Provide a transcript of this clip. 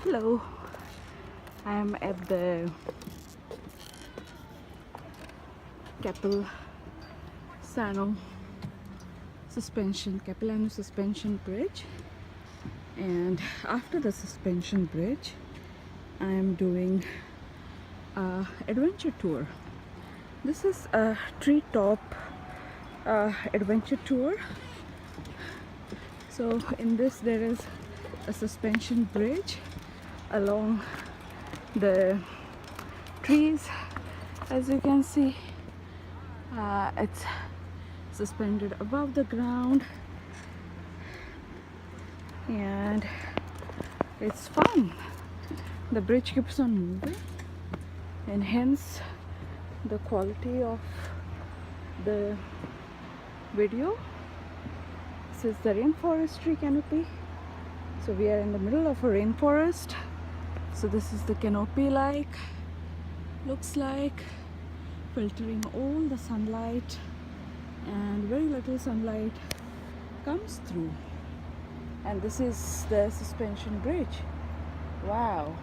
Hello, I'm at the Capilano Capilano suspension bridge, and after the suspension bridge I'm doing a adventure tour. This is a treetop adventure tour. So in this there is a suspension bridge along the trees. As you can see, it's suspended above the ground and it's fun. The bridge keeps on moving, and hence the quality of the video. This is the rainforest tree canopy. So we are in the middle of a rainforest. So this is the canopy looks like, filtering all the sunlight, and very little sunlight comes through. And this is the suspension bridge. Wow.